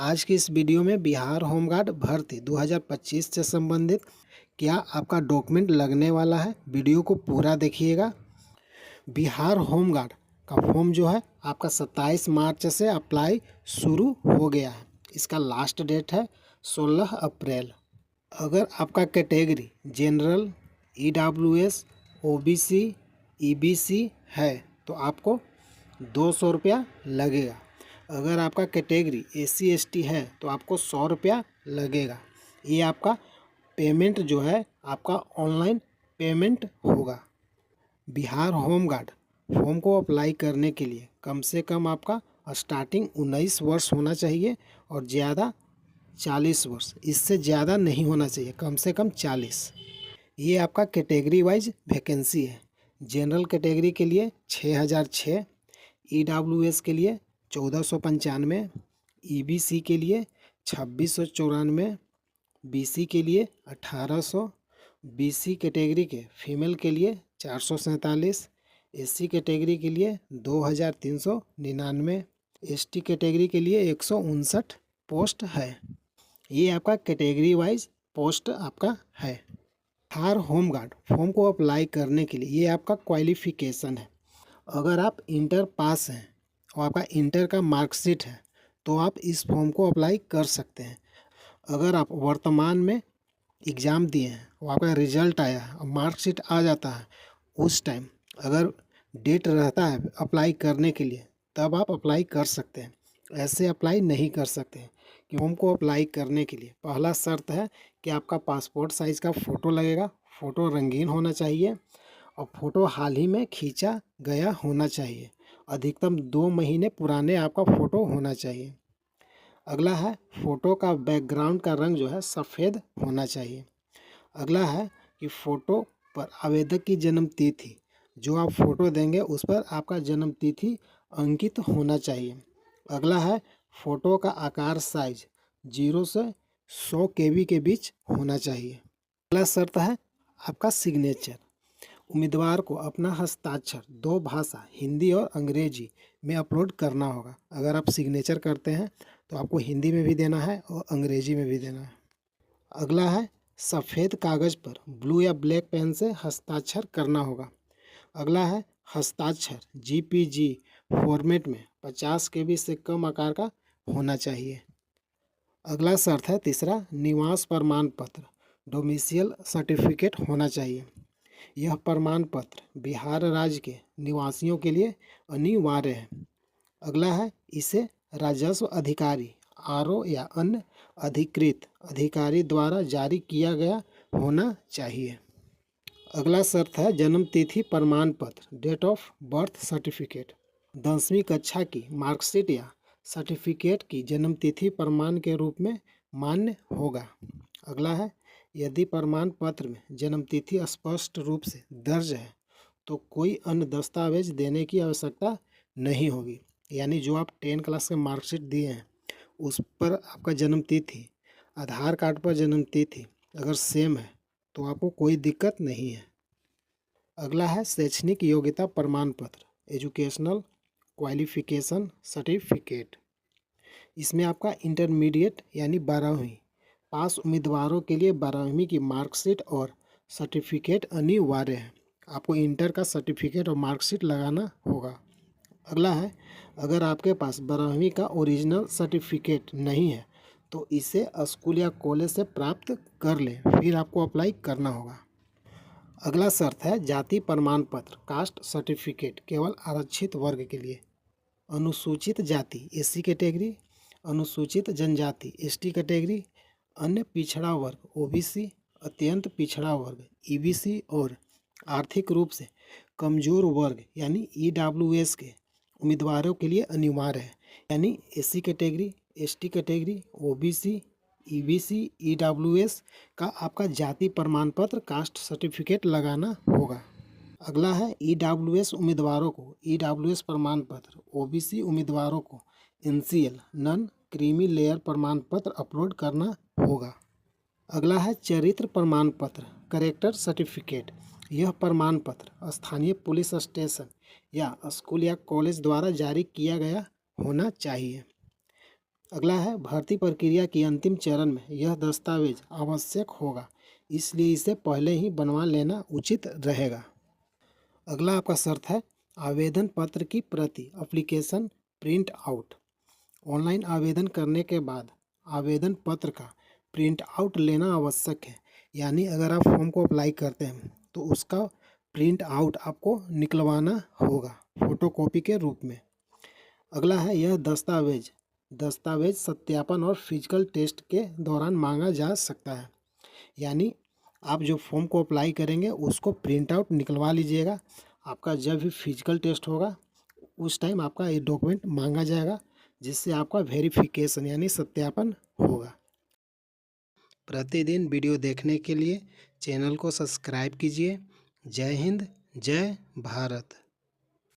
आज की इस वीडियो में बिहार होमगार्ड भर्ती 2025 से संबंधित क्या आपका डॉक्यूमेंट लगने वाला है। वीडियो को पूरा देखिएगा। बिहार होमगार्ड का फॉर्म जो है आपका 27 मार्च से अप्लाई शुरू हो गया है। इसका लास्ट डेट है 16 अप्रैल। अगर आपका category general, EWS, OBC, EBC है तो आपको 200 रुपया लगेगा। अगर आपका कैटेगरी SC ST है तो आपको 100 रुपया लगेगा। ये आपका पेमेंट जो है आपका ऑनलाइन पेमेंट होगा। बिहार होमगार्ड फॉर्म को अप्लाई करने के लिए कम से कम आपका स्टार्टिंग 19 वर्ष होना चाहिए और ज़्यादा 40 वर्ष, इससे ज़्यादा नहीं होना चाहिए, कम से कम 40। ये आपका कैटेगरी वाइज वैकेंसी है। जनरल कैटेगरी के लिए 6006, EWS के लिए 1495, EBC के लिए 2694, BC के लिए 1800, BC कैटेगरी के फीमेल के लिए 447, SC कैटेगरी के लिए 2399, ST कैटेगरी के लिए 159 पोस्ट है। ये आपका कैटेगरी वाइज पोस्ट आपका है। बिहार होमगार्ड फॉर्म को अप्लाई करने के लिए ये आपका क्वालिफिकेशन है। अगर आप इंटर पास हैं और आपका इंटर का मार्कशीट है तो आप इस फॉर्म को अप्लाई कर सकते हैं। अगर आप वर्तमान में एग्ज़ाम दिए हैं और आपका रिजल्ट आया है और मार्कशीट आ जाता है, उस टाइम अगर डेट रहता है अप्लाई करने के लिए तब आप अप्लाई कर सकते हैं। ऐसे अप्लाई नहीं कर सकते हैं। कि फॉर्म को अप्लाई करने के लिए पहला शर्त है कि आपका पासपोर्ट साइज़ का फ़ोटो लगेगा। फ़ोटो रंगीन होना चाहिए और फ़ोटो हाल ही में खींचा गया होना चाहिए। अधिकतम 2 महीने पुराने आपका फ़ोटो होना चाहिए। अगला है फ़ोटो का बैकग्राउंड का रंग जो है सफ़ेद होना चाहिए। अगला है कि फ़ोटो पर आवेदक की जन्म तिथि, जो आप फ़ोटो देंगे उस पर आपका जन्म तिथि अंकित होना चाहिए। अगला है फ़ोटो का आकार साइज 0 से 100 KB के बीच होना चाहिए। अगला शर्त है आपका सिग्नेचर। उम्मीदवार को अपना हस्ताक्षर 2 भाषा हिंदी और अंग्रेजी में अपलोड करना होगा। अगर आप सिग्नेचर करते हैं तो आपको हिंदी में भी देना है और अंग्रेजी में भी देना है। अगला है सफ़ेद कागज़ पर ब्लू या ब्लैक पेन से हस्ताक्षर करना होगा। अगला है हस्ताक्षर JPG फॉर्मेट में 50 KB से कम आकार का होना चाहिए। अगला शर्त है तीसरा, निवास प्रमाण पत्र डोमिसाइल सर्टिफिकेट होना चाहिए। यह प्रमाण पत्र बिहार राज्य के निवासियों के लिए अनिवार्य है। अगला है इसे राजस्व अधिकारी RO या अन्य अधिकृत अधिकारी द्वारा जारी किया गया होना चाहिए। अगला शर्त है जन्म तिथि प्रमाण पत्र डेट ऑफ बर्थ सर्टिफिकेट 10वीं कक्षा की मार्कशीट या सर्टिफिकेट की जन्म तिथि प्रमाण के रूप में मान्य होगा। अगला है यदि प्रमाण पत्र में जन्म तिथि स्पष्ट रूप से दर्ज है तो कोई अन्य दस्तावेज देने की आवश्यकता नहीं होगी। यानी जो आप 10 क्लास के मार्कशीट दिए हैं उस पर आपका जन्म तिथि, आधार कार्ड पर जन्म तिथि अगर सेम है तो आपको कोई दिक्कत नहीं है। अगला है शैक्षणिक योग्यता प्रमाण पत्र एजुकेशनल क्वालिफिकेशन सर्टिफिकेट। इसमें आपका इंटरमीडिएट यानी 12वीं पास उम्मीदवारों के लिए 12वीं की मार्कशीट और सर्टिफिकेट अनिवार्य है। आपको इंटर का सर्टिफिकेट और मार्कशीट लगाना होगा। अगला है अगर आपके पास 12वीं का ओरिजिनल सर्टिफिकेट नहीं है तो इसे स्कूल या कॉलेज से प्राप्त कर लें, फिर आपको अप्लाई करना होगा। अगला शर्त है जाति प्रमाण पत्र कास्ट सर्टिफिकेट केवल आरक्षित वर्ग के लिए। अनुसूचित जाति SC कैटेगरी, अनुसूचित जनजाति ST कैटेगरी, अन्य पिछड़ा वर्ग OBC, अत्यंत पिछड़ा वर्ग EBC और आर्थिक रूप से कमज़ोर वर्ग यानी EWS के उम्मीदवारों के लिए अनिवार्य है। यानी SC category, ST category, OBC, EBC, EWS का आपका जाति प्रमाण पत्र कास्ट सर्टिफिकेट लगाना होगा। अगला है EWS उम्मीदवारों को EWS प्रमाण पत्र, OBC उम्मीदवारों को NCL नॉन क्रीमी लेयर प्रमाण पत्र अपलोड करना होगा। अगला है चरित्र प्रमाण पत्र कैरेक्टर सर्टिफिकेट। यह प्रमाण पत्र स्थानीय पुलिस स्टेशन या स्कूल या कॉलेज द्वारा जारी किया गया होना चाहिए। अगला है भर्ती प्रक्रिया की अंतिम चरण में यह दस्तावेज आवश्यक होगा, इसलिए इसे पहले ही बनवा लेना उचित रहेगा। अगला आपका शर्त है आवेदन पत्र की प्रति एप्लीकेशन प्रिंट आउट। ऑनलाइन आवेदन करने के बाद आवेदन पत्र का प्रिंट आउट लेना आवश्यक है, यानी अगर आप फॉर्म को अप्लाई करते हैं तो उसका प्रिंट आउट आपको निकलवाना होगा फोटोकॉपी के रूप में। अगला है यह दस्तावेज सत्यापन और फिजिकल टेस्ट के दौरान मांगा जा सकता है, यानी आप जो फॉर्म को अप्लाई करेंगे उसको प्रिंट आउट निकलवा लीजिएगा। आपका जब भी फिजिकल टेस्ट होगा उस टाइम आपका ये डॉक्यूमेंट मांगा जाएगा, जिससे आपका वेरिफिकेशन यानी सत्यापन होगा। प्रतिदिन वीडियो देखने के लिए चैनल को सब्सक्राइब कीजिए। जय हिंद, जय भारत।